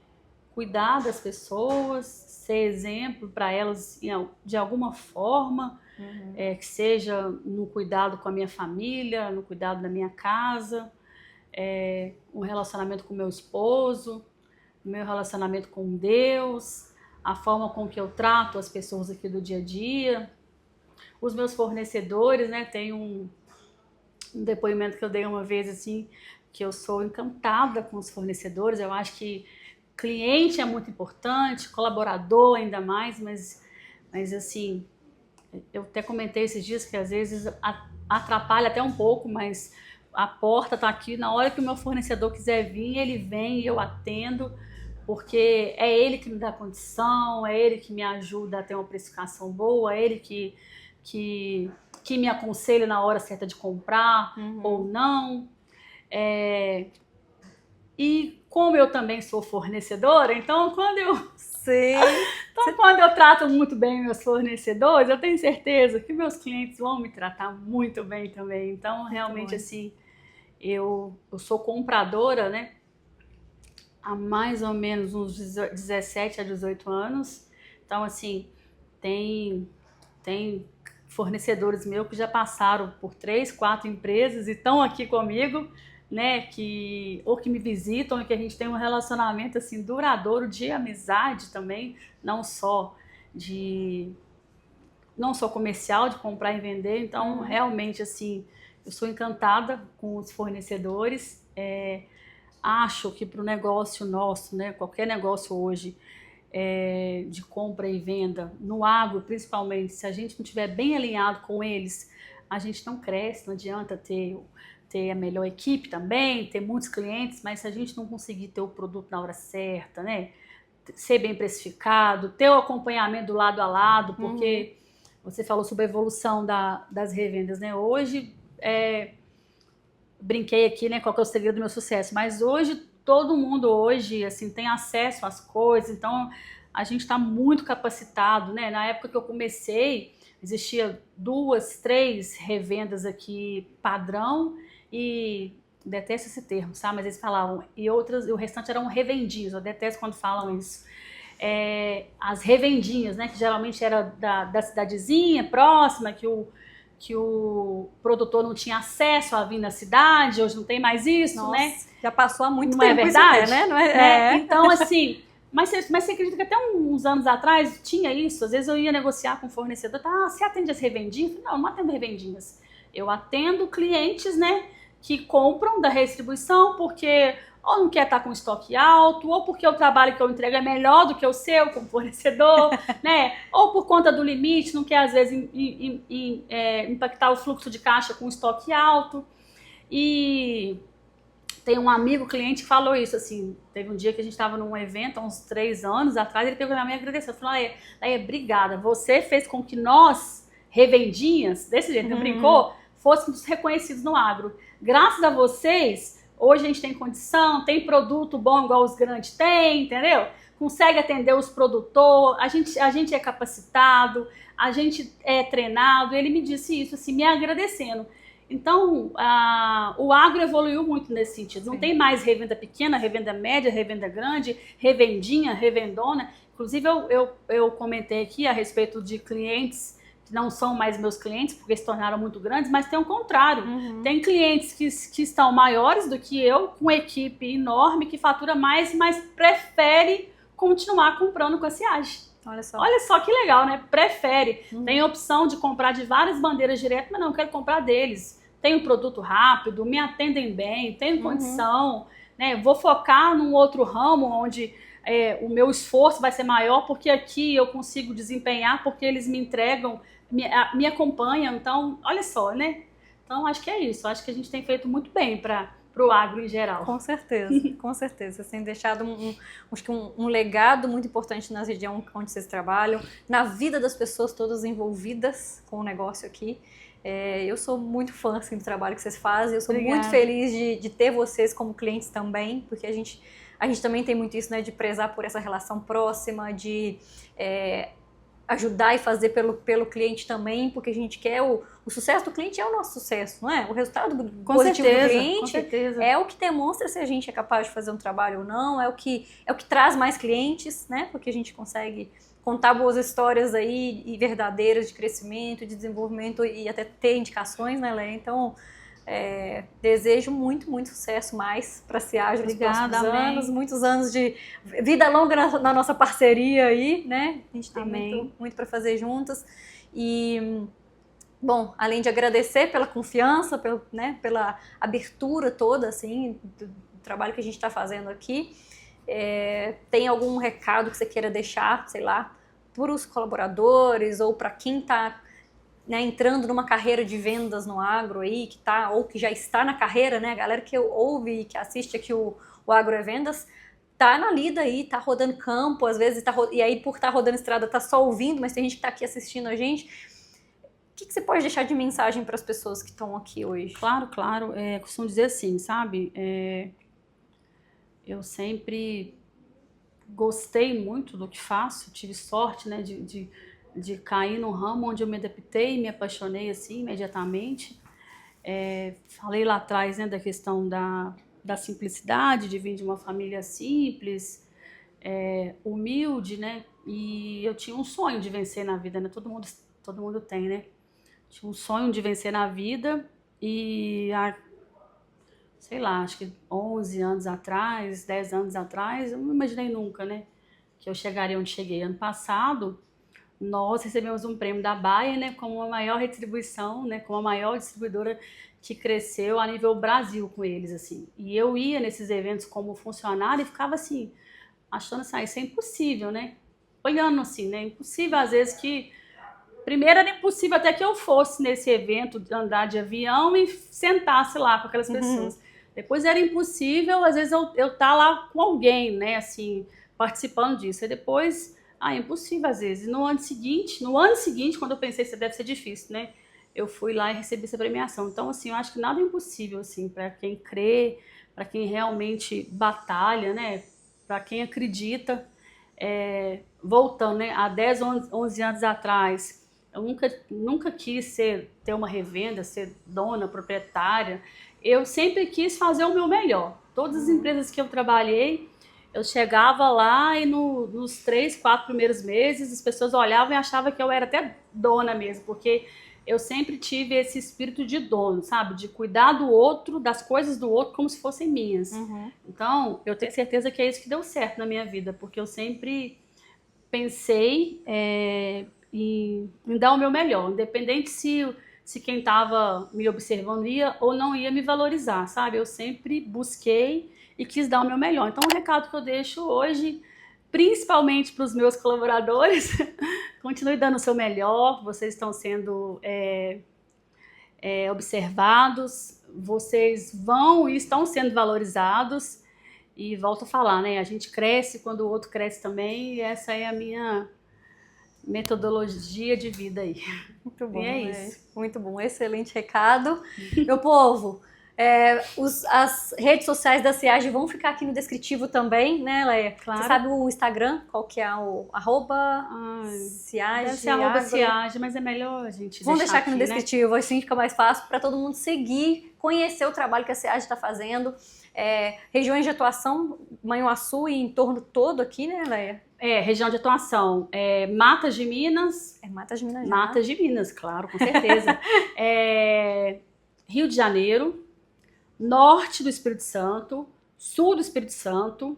cuidar das pessoas, ser exemplo para elas de alguma forma, que seja no cuidado com a minha família, no cuidado da minha casa, um relacionamento com meu esposo, o meu relacionamento com Deus, a forma com que eu trato as pessoas aqui do dia a dia, os meus fornecedores, né? Tem um depoimento que eu dei uma vez, assim, que eu sou encantada com os fornecedores. Eu acho que cliente é muito importante, colaborador ainda mais, mas assim, eu até comentei esses dias que às vezes atrapalha até um pouco, mas a porta está aqui, na hora que o meu fornecedor quiser vir, ele vem e eu atendo, porque é ele que me dá condição, é ele que me ajuda a ter uma precificação boa, é ele que me aconselha na hora certa de comprar ou não. E como eu também sou fornecedora, então quando eu trato muito bem meus fornecedores, eu tenho certeza que meus clientes vão me tratar muito bem também. Então, realmente, assim, eu sou compradora, né, há mais ou menos uns 17 a 18 anos. Então, assim, tem fornecedores meus que já passaram por 3, 4 empresas e estão aqui comigo, né, ou que me visitam, e que a gente tem um relacionamento assim duradouro de amizade também, não só comercial, de comprar e vender. Então, realmente, assim, eu sou encantada com os fornecedores. Acho que para o negócio nosso, né, qualquer negócio hoje, de compra e venda, no agro principalmente, se a gente não estiver bem alinhado com eles, a gente não cresce. Não adianta ter a melhor equipe também, ter muitos clientes, mas se a gente não conseguir ter o produto na hora certa, né, ser bem precificado, ter o acompanhamento do lado a lado, porque você falou sobre a evolução das revendas, né? Hoje brinquei aqui, né, qual que é o segredo do meu sucesso, mas hoje, todo mundo hoje, assim, tem acesso às coisas, então a gente está muito capacitado, né? Na época que eu comecei, existia 2, 3 revendas aqui padrão e detesto esse termo, sabe? Mas eles falavam, e outras, o restante eram revendinhos, eu detesto quando falam isso. As revendinhas, né? Que geralmente era da cidadezinha próxima, que o produtor não tinha acesso a vir na cidade, hoje não tem mais isso, Nossa, né? já passou há muito Não tempo é verdade? isso, né? Não é? Então, assim, mas você acredita que até uns anos atrás tinha isso? Às vezes eu ia negociar com o fornecedor, você atende as revendinhas? Eu falei, não atendo revendinhas. Eu atendo clientes, né, que compram da redistribuição porque ou não quer estar com estoque alto, ou porque o trabalho que eu entrego é melhor do que o seu como fornecedor, né? Ou por conta do limite, não quer às vezes impactar o fluxo de caixa com estoque alto. E tem um amigo cliente que falou isso, assim, teve um dia que a gente estava num evento, há uns 3 anos atrás, ele pegou na minha e agradeceu, falou, obrigada, você fez com que nós, revendinhas, desse jeito, brincou, fôssemos reconhecidos no agro. Graças a vocês, hoje a gente tem condição, tem produto bom igual os grandes têm, entendeu? Consegue atender os produtores, a gente é capacitado, a gente é treinado. Ele me disse isso, assim, me agradecendo. Então, o agro evoluiu muito nesse sentido. Não tem mais revenda pequena, revenda média, revenda grande, revendinha, revendona. Inclusive, eu comentei aqui a respeito de clientes que não são mais meus clientes, porque se tornaram muito grandes, mas tem o contrário. Tem clientes que estão maiores do que eu, com equipe enorme, que fatura mais, mas prefere continuar comprando com a Siage. Olha só que legal, né? Prefere. Tem a opção de comprar de várias bandeiras direto, mas não, eu quero comprar deles. Tenho produto rápido, me atendem bem, tenho condição, né? Vou focar num outro ramo onde o meu esforço vai ser maior, porque aqui eu consigo desempenhar, porque eles me entregam, me acompanham. Então, olha só, né? Então, acho que é isso. Acho que a gente tem feito muito bem para o agro em geral. Com certeza, com certeza. Você tem deixado um legado muito importante na região onde vocês trabalham, na vida das pessoas todas envolvidas com o negócio aqui. Eu sou muito fã assim, do trabalho que vocês fazem, eu sou muito feliz de ter vocês como clientes também, porque a gente também tem muito isso, né, de prezar por essa relação próxima, de ajudar e fazer pelo cliente também, porque a gente quer o sucesso do cliente é o nosso sucesso, não é? O resultado positivo do cliente é o que demonstra se a gente é capaz de fazer um trabalho ou não, é o que traz mais clientes, né? Porque a gente consegue contar boas histórias aí e verdadeiras de crescimento, de desenvolvimento e até ter indicações, né, Léa? Então, desejo muito, muito sucesso mais para a Siage nos próximos anos, muitos anos de vida longa na nossa parceria aí, né? A gente tem muito para fazer juntas. E, bom, além de agradecer pela confiança, pela abertura toda, assim, do trabalho que a gente está fazendo aqui, tem algum recado que você queira deixar, sei lá, para os colaboradores ou para quem está entrando numa carreira de vendas no agro aí, ou que já está na carreira, né? A galera que ouve e que assiste aqui o Agro é Vendas, tá na lida aí, tá rodando campo, às vezes e aí por estar rodando estrada tá só ouvindo, mas tem gente que tá aqui assistindo a gente. O que você pode deixar de mensagem para as pessoas que estão aqui hoje? Claro. Costumo dizer assim, sabe? Eu sempre gostei muito do que faço, tive sorte, né, de cair num ramo onde eu me adaptei, me apaixonei assim imediatamente. Falei lá atrás, né, da questão da simplicidade, de vir de uma família simples, humilde, né, e eu tinha um sonho de vencer na vida, né, todo mundo tem, né, tinha um sonho de vencer na vida e sei lá, acho que 11 anos atrás, 10 anos atrás, eu não imaginei nunca, né, que eu chegaria onde cheguei. Ano passado, nós recebemos um prêmio da Bayer, né, como a maior retribuição, né, como a maior distribuidora que cresceu a nível Brasil com eles, assim. E eu ia nesses eventos como funcionária e ficava assim, achando assim, isso é impossível, né? Olhando assim, né? Impossível, às vezes, que... Primeiro era impossível até que eu fosse nesse evento, andar de avião e sentasse lá com aquelas pessoas. Depois era impossível, às vezes, eu estar lá com alguém, né, assim, participando disso. E depois... é impossível às vezes. No ano seguinte, quando eu pensei que deve ser difícil, né? eu fui lá e recebi essa premiação. Então, assim, eu acho que nada é impossível, assim, para quem crê, para quem realmente batalha, né? Para quem acredita. Voltando, né? Há 10, 11 anos atrás, eu nunca quis ter uma revenda, ser dona, proprietária. Eu sempre quis fazer o meu melhor. Todas as empresas que eu trabalhei, eu chegava lá e nos 3, 4 primeiros meses, as pessoas olhavam e achavam que eu era até dona mesmo, porque eu sempre tive esse espírito de dono, sabe? De cuidar do outro, das coisas do outro como se fossem minhas. Então, eu tenho certeza que é isso que deu certo na minha vida, porque eu sempre pensei em dar o meu melhor, independente se quem estava me observando ia ou não ia me valorizar, sabe? Eu sempre busquei e quis dar o meu melhor. Então, o recado que eu deixo hoje, principalmente para os meus colaboradores, continue dando o seu melhor, vocês estão sendo observados, vocês vão e estão sendo valorizados. E volto a falar, né? A gente cresce quando o outro cresce também, e essa é a minha metodologia de vida aí. Muito bom, e é isso. Muito bom, excelente recado. Meu povo, as redes sociais da Ciage vão ficar aqui no descritivo também, né, Leia? Claro. Você sabe o Instagram? Qual que é o @Ciage? Deve ser @Ciage, mas é melhor a gente Vamos deixar aqui no né? descritivo, assim fica mais fácil para todo mundo seguir, conhecer o trabalho que a Ciage está fazendo. Regiões de atuação, Manhuaçu e em torno todo aqui, né, Leia? Região de atuação, Matas de Minas. Matas de Minas. Matas de Minas, claro, com certeza. Rio de Janeiro, norte do Espírito Santo, sul do Espírito Santo,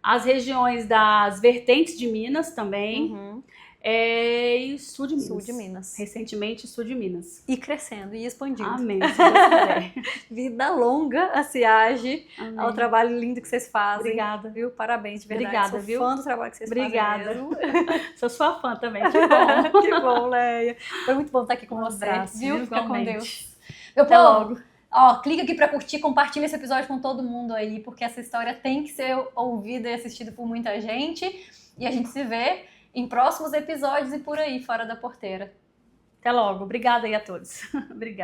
as regiões das vertentes de Minas também, e sul de Minas. Sul de Minas. Recentemente, sul de Minas. E crescendo, e expandindo. Amém, se Deus quiser. Vida longa a Ciage, ao trabalho lindo que vocês fazem. Obrigada. Viu? Parabéns, de verdade. Obrigada, Sou viu? fã do trabalho que vocês Obrigada. fazem mesmo. Sou sua fã também, que bom. Que bom, Leia. Foi muito bom estar aqui com você, abraço, viu? Fica com igualmente. Deus. Meu Até povo, logo. clica aqui pra curtir, compartilha esse episódio com todo mundo aí, porque essa história tem que ser ouvida e assistida por muita gente. E a gente se vê em próximos episódios e por aí, fora da porteira. Até logo. Obrigada aí a todos. Obrigada.